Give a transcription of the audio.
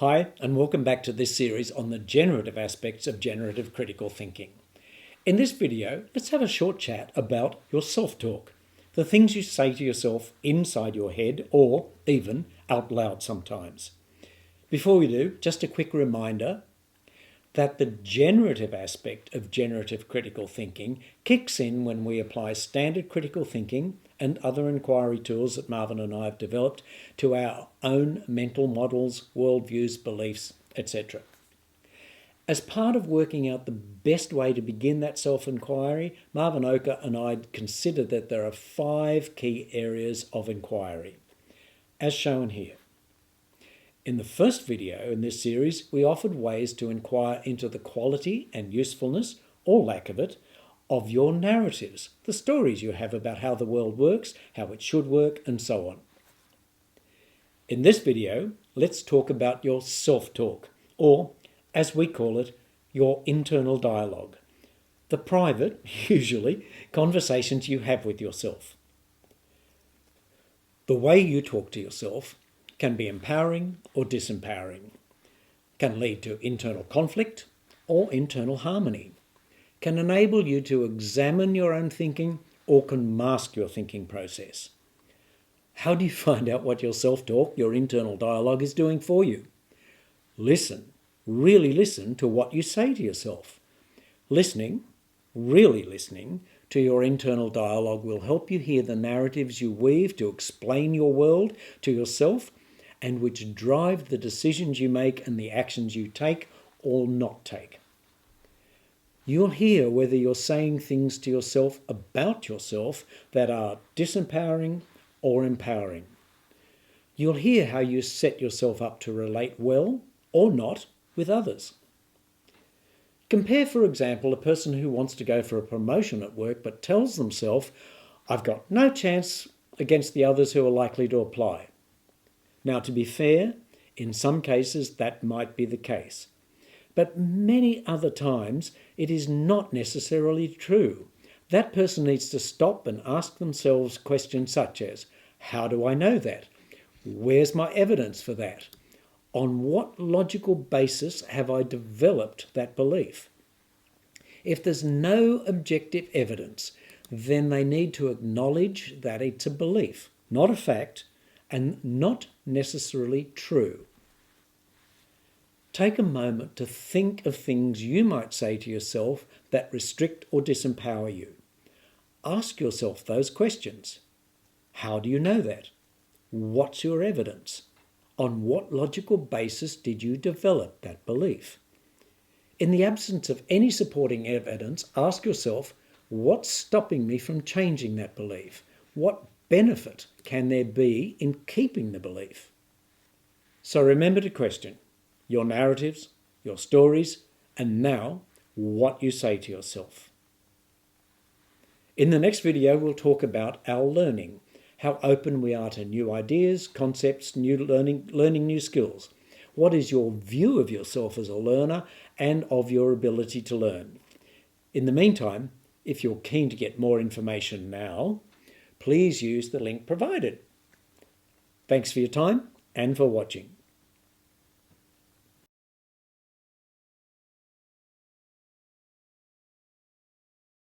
Hi, and welcome back to this series on the generative aspects of generative critical thinking. In this video, let's have a short chat about your self-talk, the things you say to yourself inside your head or even out loud sometimes. Before we do, just a quick reminder that the generative aspect of generative critical thinking kicks in when we apply standard critical thinking and other inquiry tools that Marvin and I have developed to our own mental models, worldviews, beliefs, etc. As part of working out the best way to begin that self-inquiry, Marvin Oka and I considered that there are 5 key areas of inquiry, as shown here. In the first video in this series, we offered ways to inquire into the quality and usefulness, or lack of it, of your narratives, the stories you have about how the world works, how it should work, and so on. In this video, let's talk about your self-talk, or, as we call it, your internal dialogue. The private, usually, conversations you have with yourself. The way you talk to yourself can be empowering or disempowering, can lead to internal conflict or internal harmony, can enable you to examine your own thinking or can mask your thinking process. How do you find out what your self-talk, your internal dialogue, is doing for you? Listen, really listen to what you say to yourself. Listening, really listening to your internal dialogue will help you hear the narratives you weave to explain your world to yourself and which drive the decisions you make and the actions you take or not take. You'll hear whether you're saying things to yourself about yourself that are disempowering or empowering. You'll hear how you set yourself up to relate well or not with others. Compare, for example, a person who wants to go for a promotion at work but tells themselves, "I've got no chance against the others who are likely to apply." Now, to be fair, in some cases that might be the case. But many other times it is not necessarily true. That person needs to stop and ask themselves questions such as, how do I know that? Where's my evidence for that? On what logical basis have I developed that belief? If there's no objective evidence, then they need to acknowledge that it's a belief, not a fact, and not necessarily true. Take a moment to think of things you might say to yourself that restrict or disempower you. Ask yourself those questions. How do you know that? What's your evidence? On what logical basis did you develop that belief? In the absence of any supporting evidence, ask yourself, what's stopping me from changing that belief? What benefit can there be in keeping the belief? So remember to question your narratives, your stories, and now what you say to yourself. In the next video, we'll talk about our learning, how open we are to new ideas, concepts, new learning new skills. What is your view of yourself as a learner and of your ability to learn? In the meantime, if you're keen to get more information now, please use the link provided. Thanks for your time and for watching.